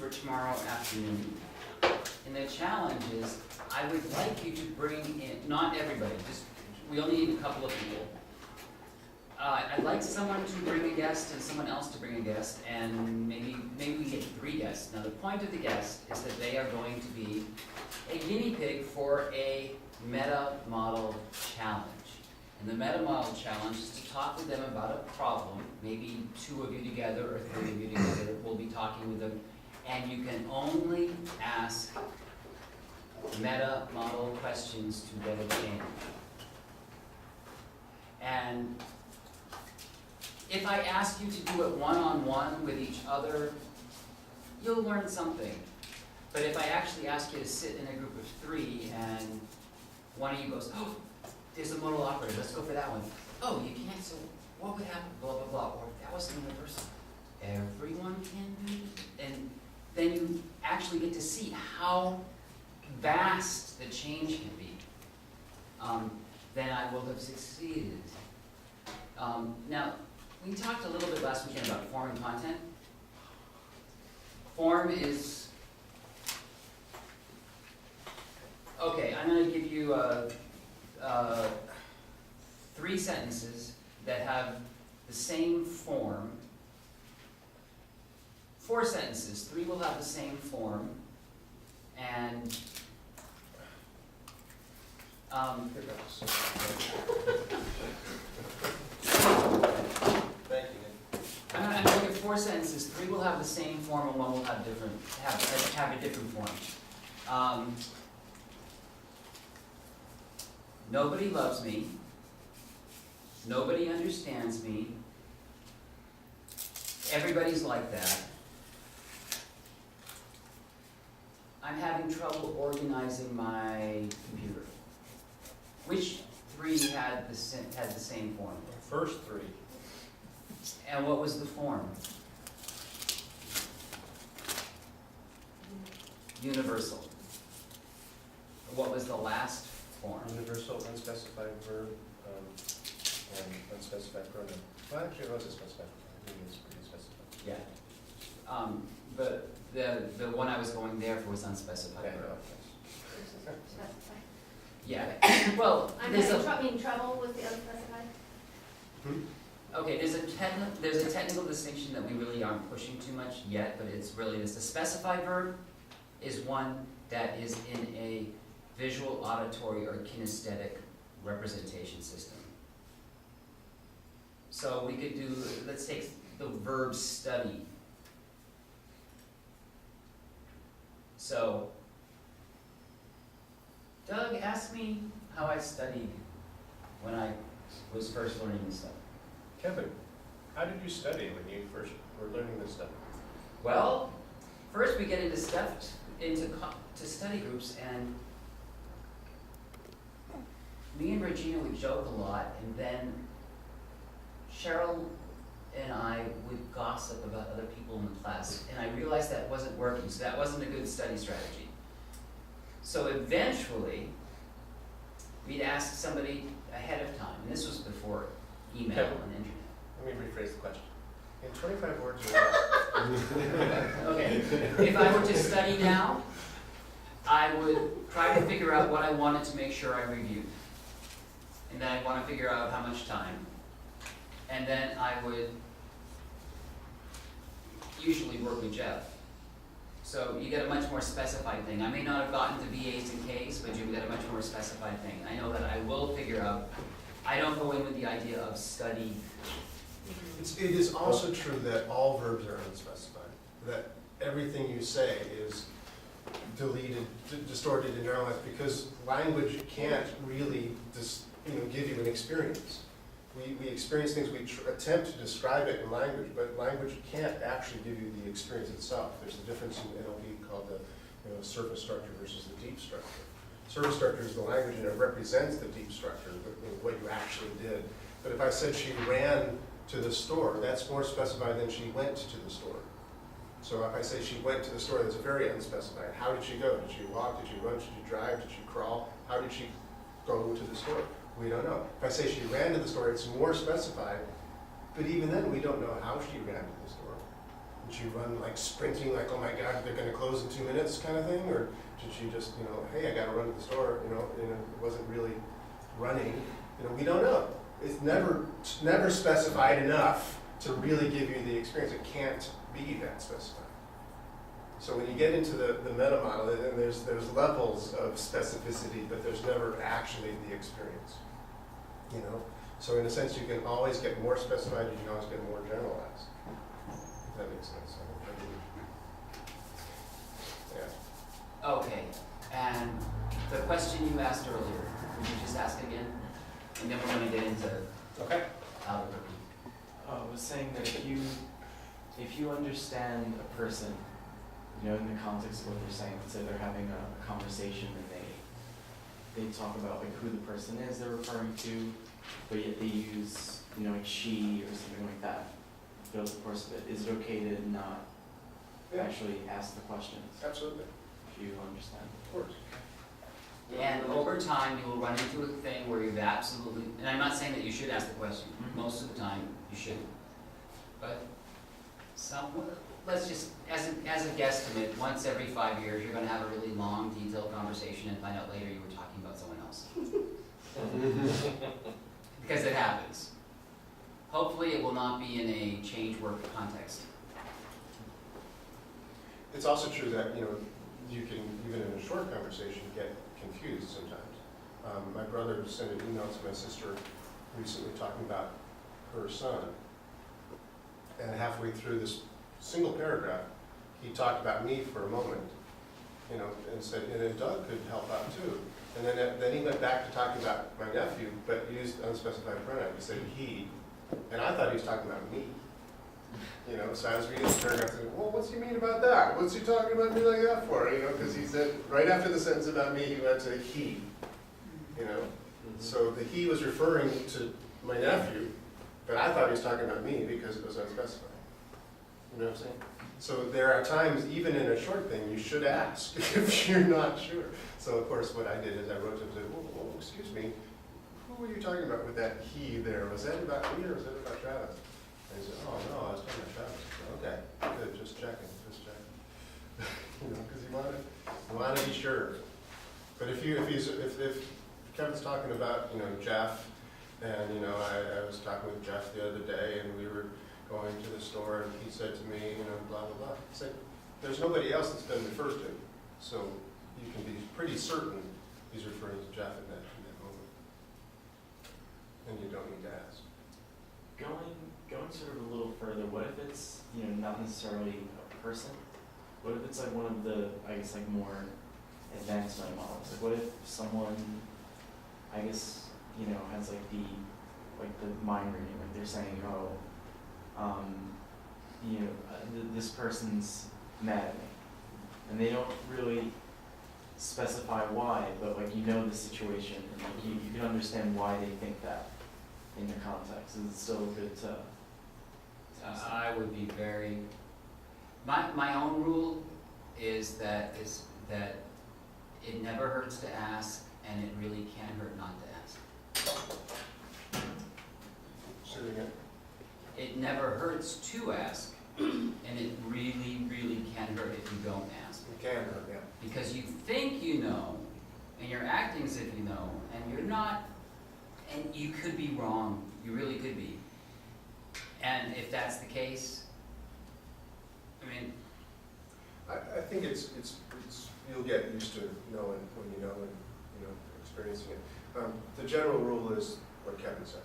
for tomorrow afternoon. And the challenge is, I would like you to bring in, not everybody, just, we only need a couple of people. I'd like someone to bring a guest and someone else to bring a guest, and maybe we get 3 guests. Now the point of the guest is that they are going to be a guinea pig for a meta model challenge. And the meta model challenge is to talk with them about a problem. Maybe 2 of you together or 3 of you together will be talking with them, and you can only ask meta model questions to get a change. And if I ask you to do it one-on-one with each other, you'll learn something. But if I actually ask you to sit in a group of 3 and one of you goes, oh, there's a modal operator, let's go for that one. Oh, you can't, so what would happen, blah, blah, blah, or that was universal. Everyone can do it. And then you actually get to see how vast the change can be. Then I will have succeeded. Now, we talked a little bit last weekend about form and content. Form is, okay, I'm going to give you 3 sentences that have the same form. 4 sentences, 3 will have the same form, and here goes. Thank you. I'm going to give 4 sentences. 3 will have the same form, and 1 will have have a different form. Nobody loves me. Nobody understands me. Everybody's like that. I'm having trouble organizing my computer. Which 3 had the same form? The first 3. And what was the form? Universal. What was the last form? Universal, unspecified verb, and unspecified pronoun. Well, actually, it was a specified. I think it's pretty specified. Yeah. But the one I was going there for was unspecified Yeah, verb. no, Yeah. Well, I'm there's having trouble with the unspecified. okay. There's a technical distinction that we really aren't pushing too much yet, but it's really this. The specified verb is one that is in a visual, auditory, or kinesthetic representation system. So we could do, let's take the verb study. So, Doug asked me how I studied when I was first learning this stuff. Kevin, how did you study when you first were learning this stuff? Well, first we get into study groups, and me and Regina would joke a lot, and then Cheryl and I would gossip about other people in the class, and I realized that wasn't working, so that wasn't a good study strategy. So eventually, we'd ask somebody ahead of time, and this was before email Kevin, and internet. Let me rephrase the question. In 25 words or less. Okay, if I were to study now, I would try to figure out what I wanted to make sure I reviewed. And then I'd want to figure out how much time. And then I would usually work with Jeff. So you get a much more specified thing. I may not have gotten to VAs and Ks, but you get a much more specified thing. I know that I will figure out, I don't go in with the idea of study. It is also true that all verbs are unspecified, that everything you say is deleted, distorted, and generalized, because language can't really give you an experience. We experience things, we attempt to describe it in language, but language can't actually give you the experience itself. There's a difference in NLP called the surface structure versus the deep structure. Surface structure is the language and it represents the deep structure, what you actually did. But if I said she ran to the store, that's more specified than she went to the store. So if I say she went to the store, that's very unspecified. How did she go? Did she walk? Did she run? Did she drive? Did she crawl? How did she go to the store? We don't know. If I say she ran to the store, it's more specified, but even then we don't know how she ran to the store. Did she run like sprinting, like, oh my God, they're gonna close in 2 minutes kind of thing? Or did she just, hey, I gotta run to the store, it wasn't really running, we don't know. It's never specified enough to really give you the experience. It can't be that specified. So when you get into the meta model, then there's levels of specificity, but there's never actually the experience. So in a sense, you can always get more specified, you can always get more generalized. If that makes sense. Yeah. Okay, and the question you asked earlier, would you just ask again? And then we're gonna get into Okay. Albuquerque. I was saying that if you understand a person, in the context of what they're saying, let's say they're having a conversation and they talk about like who the person is they're referring to, but yet they use like she or something like that throughout the course of it. Is it okay to not actually ask the questions Absolutely. if you understand? Of course. And over time, you will run into a thing where you've absolutely, and I'm not saying that you should ask the question, most of the time you shouldn't. But let's just, as a guesstimate, once every 5 years, you're gonna have a really long, detailed conversation and find out later you were talking about someone else. Because it happens. Hopefully it will not be in a change work context. It's also true that, you can, even in a short conversation, get confused sometimes. My brother sent an email to my sister recently talking about her son. And halfway through this single paragraph, he talked about me for a moment, and said, and then Doug could help out too. And then he went back to talking about my nephew, but used unspecified pronoun. He said he, and I thought he was talking about me. So I was reading the paragraph and said, well, what's he mean about that? What's he talking about me like that for? Because he said, right after the sentence about me, he went to he, So the he was referring to my nephew, but I thought he was talking about me because it was unspecified. You know what I'm saying? So there are times, even in a short thing, you should ask if you're not sure. So of course, what I did is I wrote to him and said, oh, excuse me, who were you talking about with that he there? Was that about me or was that about Travis? And he said, oh no, I was talking about Travis. I said, okay, good, just checking. Because you want to be sure. But if Kevin's talking about, Jeff, and I was talking with Jeff the other day, and we were going to the store, and he said to me, blah blah blah. I said, there's nobody else that's been referred to, so you can be pretty certain he's referring to Jeff in that moment, and you don't need to ask. Going sort of a little further, what if it's, not necessarily a person? What if it's like one of the, I guess, like more advanced meta models? Like what if someone, I guess, has like the mind reading, like they're saying, this person's mad at me. And they don't really specify why, but like the situation, and like you can understand why they think that in the context. Is it still good to I would be very, my own rule is that it never hurts to ask, and it really can hurt not to ask. Say it again. It never hurts to ask, and it really, really can hurt if you don't ask. It can hurt, yeah. Because you think you know, and you're acting as if you know, and you're not, and you could be wrong. You really could be. And if that's the case, I think it's you'll get used to knowing when you know and experiencing it. The general rule is what Kevin said.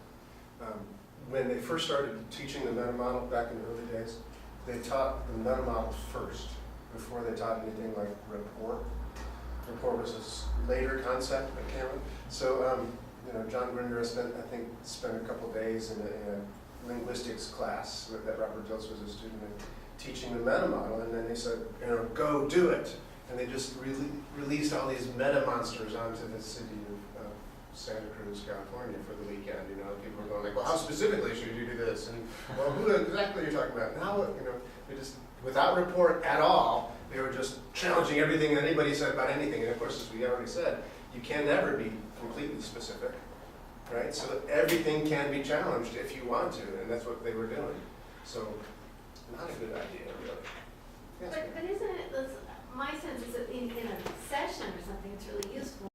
When they first started teaching the meta model back in the early days, they taught the meta model first before they taught anything like rapport. Rapport was a later concept, I can't remember. So John Grinder spent a couple days in a linguistics class that Robert Dilts was a student in, teaching the meta model, and then they said, go do it. And they just released all these meta monsters onto the city of Santa Cruz, California for the weekend. People were going like, well, how specifically should you do this? And well, who exactly are you talking about? Now, they just, without report at all, they were just challenging everything that anybody said about anything. And of course, as we already said, you can never be completely specific, right? So everything can be challenged if you want to, and that's what they were doing. So not a good idea, really. Yes, But isn't it, my sense is that in a session or something, it's really